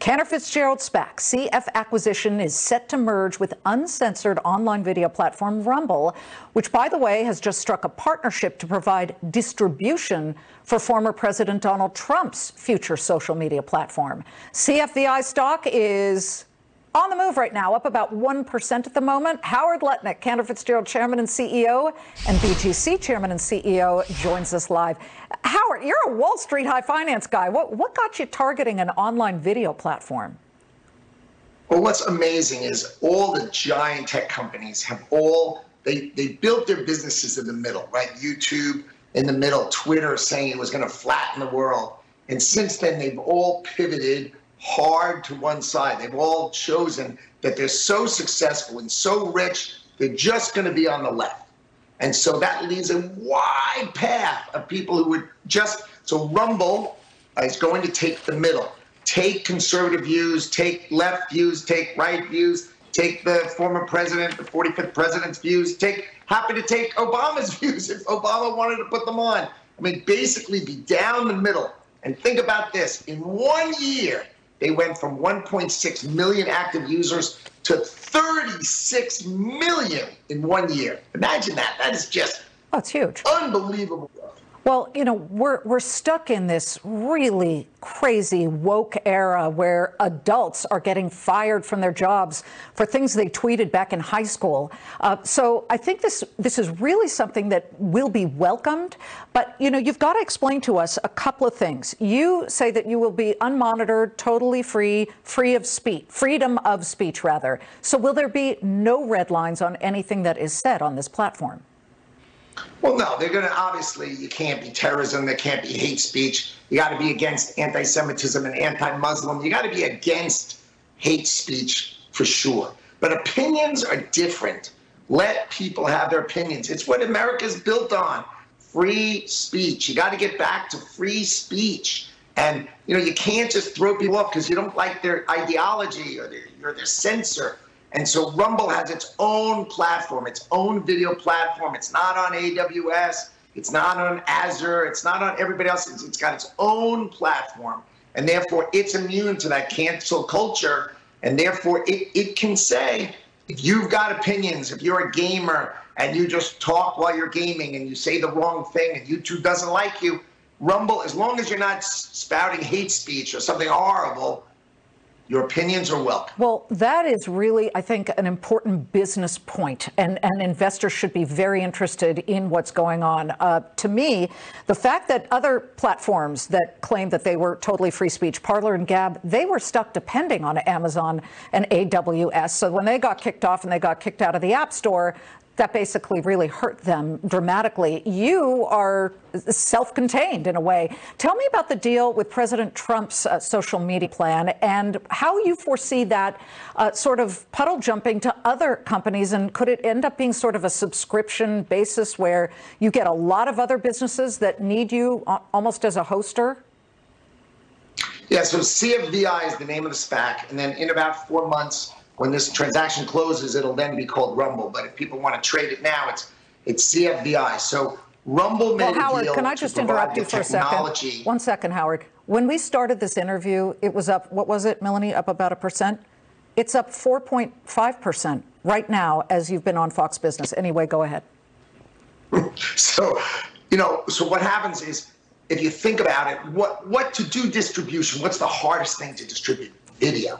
Cantor Fitzgerald SPAC CF acquisition is set to merge with uncensored online video platform Rumble, which, by the way, has just struck a partnership to provide distribution for former President Donald Trump's future social media platform. CFVI stock is on the move right now, up about 1% at the moment. Howard Lutnick, Cantor Fitzgerald Chairman and CEO, and BGC Chairman and CEO, joins us live. Howard, you're a Wall Street high finance guy. What got you targeting an online video platform? Well, what's amazing is all the giant tech companies have they built their businesses in the middle, right? YouTube in the middle, Twitter saying it was going to flatten the world. And since then, they've all pivoted hard to one side. They've all chosen that they're so successful and so rich, they're just going to be on the left. And so that leaves a wide path of people who would so Rumble is going to take the middle, take conservative views, take left views, take right views, take the former president, the 45th president's views, happy to take Obama's views if Obama wanted to put them on. I mean, basically be down the middle. And think about this, in 1 year, they went from 1.6 million active users to 36 million in 1 year. Imagine that. That is just it's huge. Unbelievable. Well, you know, we're stuck in this really crazy woke era where adults are getting fired from their jobs for things they tweeted back in high school. So I think this is really something that will be welcomed. But, you know, you've got to explain to us a couple of things. You say that you will be unmonitored, totally free of speech, freedom of speech, rather. So will there be no red lines on anything that is said on this platform? Well, no, they're going to, obviously, you can't be terrorism, there can't be hate speech. You got to be against anti-Semitism and anti-Muslim. You got to be against hate speech for sure. But opinions are different. Let people have their opinions. It's what America's built on, free speech. You got to get back to free speech. And, you know, you can't just throw people off because you don't like their ideology or you're their censor. And so Rumble has its own platform, its own video platform. It's not on AWS. It's not on Azure. It's not on everybody else. It's got its own platform. And therefore, it's immune to that cancel culture. And therefore, it can say, if you've got opinions, if you're a gamer and you just talk while you're gaming and you say the wrong thing and YouTube doesn't like you, Rumble, as long as you're not spouting hate speech or something horrible, your opinions are welcome. Well, that is really, I think, an important business point, and investors should be very interested in what's going on. To me, the fact that other platforms that claim that they were totally free speech, Parler and Gab, they were stuck depending on Amazon and AWS. So when they got kicked off and they got kicked out of the App Store, that basically really hurt them dramatically. You are self-contained in a way. Tell me about the deal with President Trump's social media plan and how you foresee that sort of puddle jumping to other companies, and could it end up being sort of a subscription basis where you get a lot of other businesses that need you almost as a hoster? Yeah, so CFVI is the name of the SPAC, and then in about 4 months, when this transaction closes, it'll then be called Rumble. But if people want to trade it now, it's CFVI. So Rumble made a deal. Howard, can I just interrupt you for a second? 1 second, Howard. When we started this interview, it was up, what was it, Melanie, up about 1%? It's up 4.5% right now as you've been on Fox Business. Anyway, go ahead. So, you know, so what happens is, if you think about it, what to do distribution, what's the hardest thing to distribute? Video.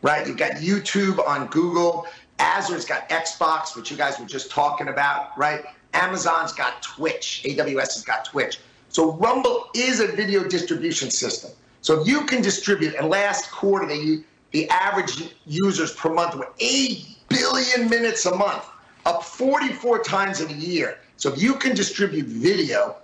Right, you've got YouTube on Google, Azure's got Xbox, which you guys were just talking about, right? Amazon's got Twitch, AWS has got Twitch. So Rumble is a video distribution system. So if you can distribute, and last quarter, the average users per month were 8 billion minutes a month, up 44 times in a year. So if you can distribute video,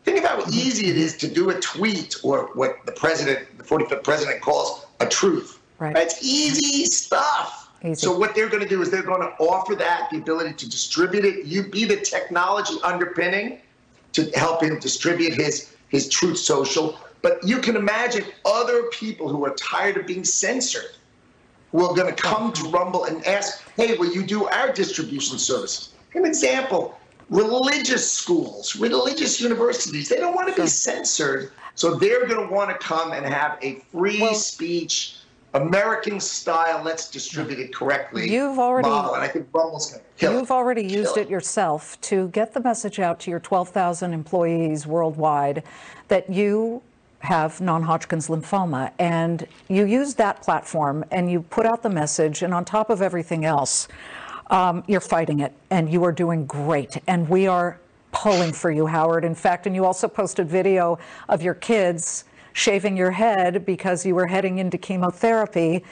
think about how easy it is to do a tweet, or what the 45th president calls a truth. Right. It's easy stuff. Easy. So what they're going to do is they're going to offer that, the ability to distribute it. You be the technology underpinning to help him distribute his Truth Social. But you can imagine other people who are tired of being censored who are going to come to Rumble and ask, hey, will you do our distribution services? An example, religious schools, religious universities, they don't want to be censored. So they're going to want to come and have a free speech American style, let's distribute it correctly. You've already, model, and I think Rumble's going to kill it. You've already used it yourself to get the message out to your 12,000 employees worldwide that you have non-Hodgkin's lymphoma, and you use that platform and you put out the message, and on top of everything else, you're fighting it, and you are doing great, and we are pulling for you, Howard. In fact, and you also posted video of your kids shaving your head because you were heading into chemotherapy.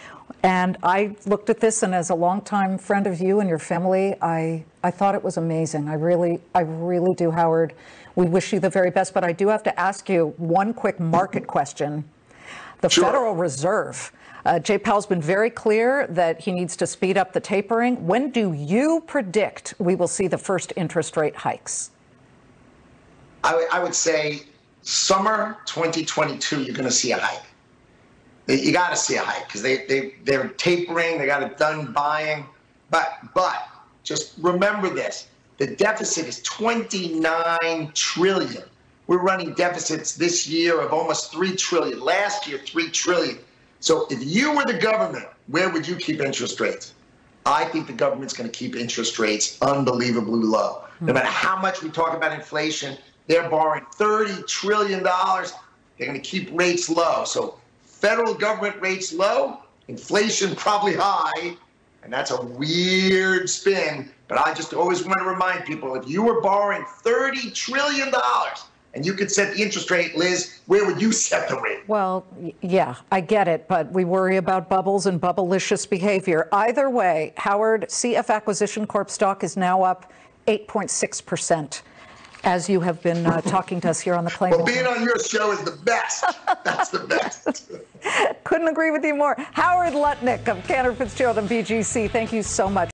And I looked at this, and as a longtime friend of you and your family, I thought it was amazing. I really do, Howard. We wish you the very best, but I do have to ask you one quick market question. The Sure. Federal Reserve, Jay Powell's been very clear that he needs to speed up the tapering. When do you predict we will see the first interest rate hikes? I would say summer 2022, you're going to see a hike. You got to see a hike because they're tapering. They got it done buying. But just remember this. The deficit is $29 trillion. We're running deficits this year of almost $3 trillion. Last year, $3 trillion. So if you were the government, where would you keep interest rates? I think the government's going to keep interest rates unbelievably low. No matter how much we talk about inflation, they're borrowing $30 trillion. They're going to keep rates low. So federal government rates low, inflation probably high, and that's a weird spin. But I just always want to remind people, if you were borrowing $30 trillion and you could set the interest rate, Liz, where would you set the rate? Well, yeah, I get it, but we worry about bubbles and bubblicious behavior. Either way, Howard, CF Acquisition Corp stock is now up 8.6%. As you have been talking to us here on the Claman. Well, being on your show is the best. That's the best. Couldn't agree with you more. Howard Lutnick of Cantor, Fitzgerald, and BGC, thank you so much.